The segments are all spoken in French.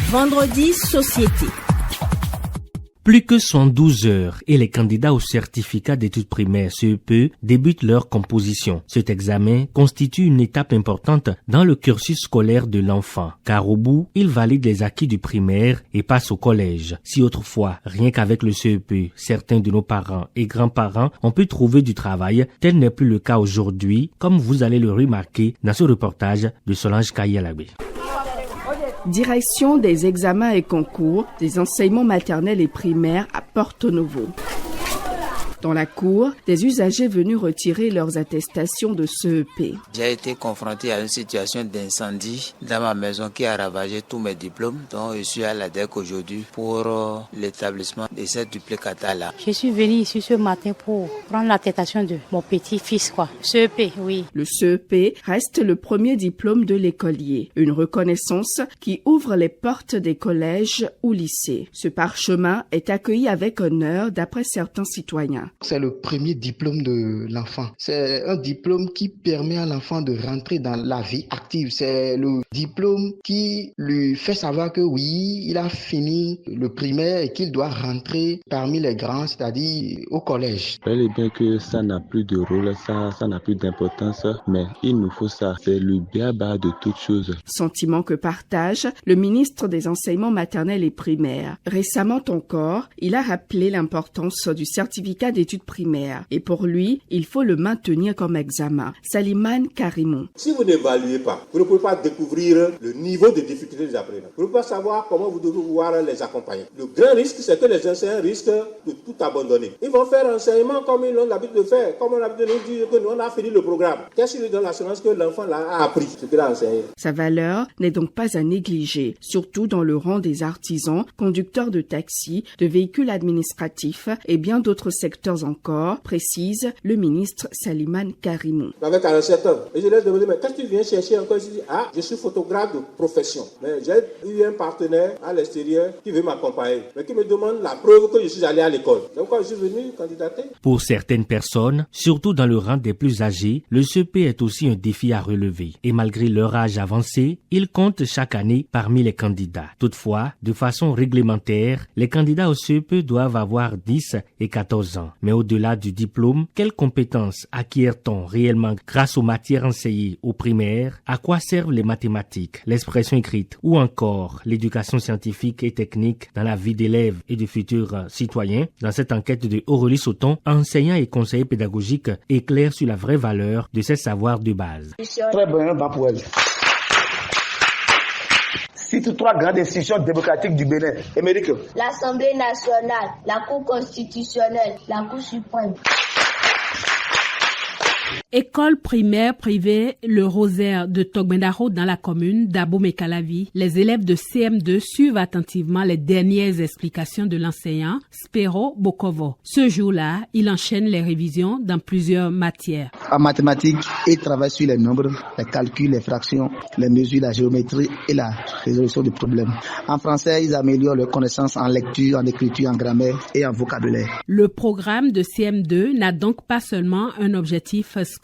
Vendredi Société. Plus que 112 heures et les candidats au certificat d'études primaires CEP débutent leur composition. Cet examen constitue une étape importante dans le cursus scolaire de l'enfant, car au bout, il valide les acquis du primaire et passe au collège. Si autrefois, rien qu'avec le CEP, certains de nos parents et grands-parents ont pu trouver du travail, tel n'est plus le cas aujourd'hui, comme vous allez le remarquer dans ce reportage de Solange Kayalabé. Direction des examens et concours des enseignements maternels et primaires à Porto Novo. Dans la cour, des usagers venus retirer leurs attestations de CEP. J'ai été confronté à une situation d'incendie dans ma maison qui a ravagé tous mes diplômes. Donc je suis à la DEC aujourd'hui pour l'établissement de cette duplicata-là. Je suis venu ici ce matin pour prendre l'attestation de mon petit-fils, CEP, oui. Le CEP reste le premier diplôme de l'écolier, une reconnaissance qui ouvre les portes des collèges ou lycées. Ce parchemin est accueilli avec honneur d'après certains citoyens. C'est le premier diplôme de l'enfant. C'est un diplôme qui permet à l'enfant de rentrer dans la vie active. C'est le diplôme qui lui fait savoir que oui, il a fini le primaire et qu'il doit rentrer parmi les grands, c'est-à-dire au collège. Bel et bien que ça n'a plus de rôle, ça n'a plus d'importance, mais il nous faut ça. C'est le b.a.-ba de toute chose. Sentiment que partage le ministre des Enseignements maternels et primaires. Récemment encore, il a rappelé l'importance du certificat d'études primaires. Et pour lui, il faut le maintenir comme examen. Salimane Karimou. Si vous n'évaluez pas, vous ne pouvez pas découvrir le niveau de difficulté des apprenants. Vous ne pouvez pas savoir comment vous devez pouvoir les accompagner. Le grand risque, c'est que les enseignants risquent de tout abandonner. Ils vont faire enseignement comme ils ont l'habitude de faire, comme on a l'habitude de nous dire que nous, on a fini le programme. Qu'est-ce qui lui donne l'assurance que l'enfant a appris ce qu'il a enseigné? Sa valeur n'est donc pas à négliger, surtout dans le rang des artisans, conducteurs de taxis, de véhicules administratifs et bien d'autres secteurs encore, précise le ministre Salimane Karimou. J'avais 47 ans et je leur ai demandé, mais qu'est-ce que tu viens chercher encore? Je dis, je suis photographe de profession. Mais j'ai eu un partenaire à l'extérieur qui veut m'accompagner, mais qui me demande la preuve que je suis allé à l'école. Donc quand je suis venu candidater. Pour certaines personnes, surtout dans le rang des plus âgés, le CEP est aussi un défi à relever. Et malgré leur âge avancé, ils comptent chaque année parmi les candidats. Toutefois, de façon réglementaire, les candidats au CEP doivent avoir 10 et 14 ans. Mais au-delà du diplôme, quelles compétences acquiert-on réellement grâce aux matières enseignées au primaire? À quoi servent les mathématiques, l'expression écrite ou encore l'éducation scientifique et technique dans la vie d'élèves et de futurs citoyens? Dans cette enquête de Aurélie Sauton, enseignants et conseillers pédagogiques éclairent sur la vraie valeur de ces savoirs de base. Très bien, Bapouel. Cite 3 grandes institutions démocratiques du Bénin. Émeric. L'Assemblée nationale, la Cour constitutionnelle, la Cour suprême. École primaire privée Le Rosaire de Togbendaro dans la commune d'Abomey-Calavi. Les élèves de CM2 suivent attentivement les dernières explications de l'enseignant Spero Bokovo. Ce jour-là, il enchaîne les révisions dans plusieurs matières. En mathématiques, ils travaillent sur les nombres, les calculs, les fractions, les mesures, la géométrie et la résolution des problèmes. En français, ils améliorent leurs connaissances en lecture, en écriture, en grammaire et en vocabulaire. Le programme de CM2 n'a donc pas seulement un objectif scolaire.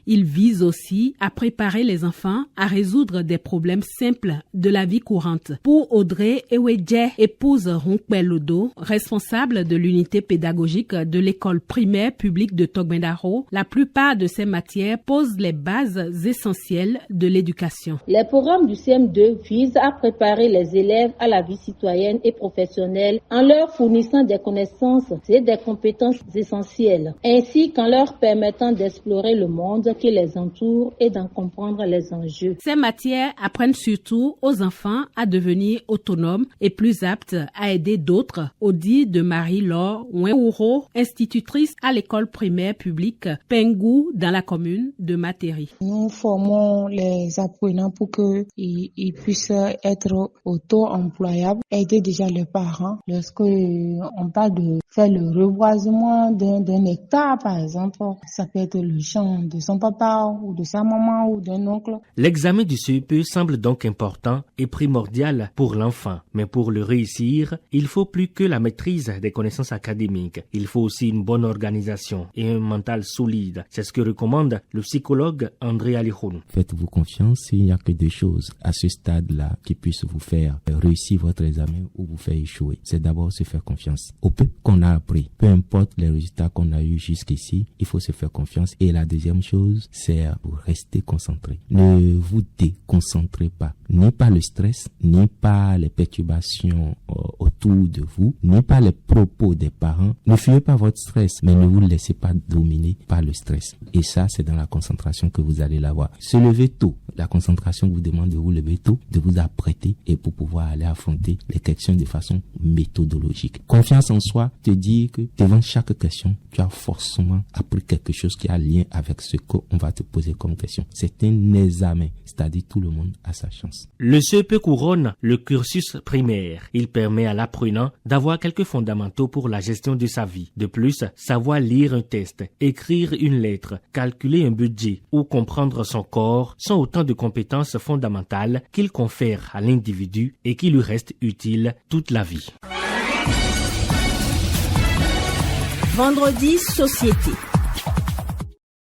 Il vise aussi à préparer les enfants à résoudre des problèmes simples de la vie courante. Pour Audrey Ewedje, épouse Ronkbelodo, responsable de l'unité pédagogique de l'école primaire publique de Togbendaro, la plupart de ces matières posent les bases essentielles de l'éducation. Les programmes du CM2 visent à préparer les élèves à la vie citoyenne et professionnelle en leur fournissant des connaissances et des compétences essentielles, ainsi qu'en leur permettant d'explorer le monde qui les entoure et d'en comprendre les enjeux. Ces matières apprennent surtout aux enfants à devenir autonomes et plus aptes à aider d'autres, au dit de Marie-Laure Ouenhouro, institutrice à l'école primaire publique Pengou dans la commune de Matéri. Nous formons les apprenants pour qu'ils puissent être auto-employables, aider déjà les parents. Lorsque on parle de faire le reboisement d'un hectare, par exemple, ça peut être logique. position de son papa ou de sa maman ou d'un oncle. L'examen du CEP semble donc important et primordial pour l'enfant. Mais pour le réussir, il faut plus que la maîtrise des connaissances académiques. Il faut aussi une bonne organisation et un mental solide. C'est ce que recommande le psychologue André Alihoun. Faites-vous confiance, il n'y a que deux choses à ce stade-là qui puissent vous faire réussir votre examen ou vous faire échouer. C'est d'abord se faire confiance. Au peu qu'on a appris, peu importe les résultats qu'on a eu jusqu'ici, il faut se faire confiance. Et la deuxième chose, c'est vous rester concentré. Ne vous déconcentrez pas, ni par le stress, ni par les perturbations autour de vous, ni par les propos des parents. Ne fuyez pas votre stress, mais ne vous laissez pas dominer par le stress. Et ça, c'est dans la concentration que vous allez l'avoir. Se lever tôt. La concentration vous demande de vous lever tôt, de vous apprêter et pour pouvoir aller affronter les questions de façon méthodologique. Confiance en soi te dit que devant chaque question, tu as forcément appris quelque chose qui a lien avec ce qu'on va te poser comme question. C'est un examen, c'est-à-dire tout le monde a sa chance. Le CEP couronne le cursus primaire. Il permet à l'apprenant d'avoir quelques fondamentaux pour la gestion de sa vie. De plus, savoir lire un test, écrire une lettre, calculer un budget ou comprendre son corps sont autant de compétences fondamentales qu'il confère à l'individu et qui lui restent utiles toute la vie. Vendredi Société.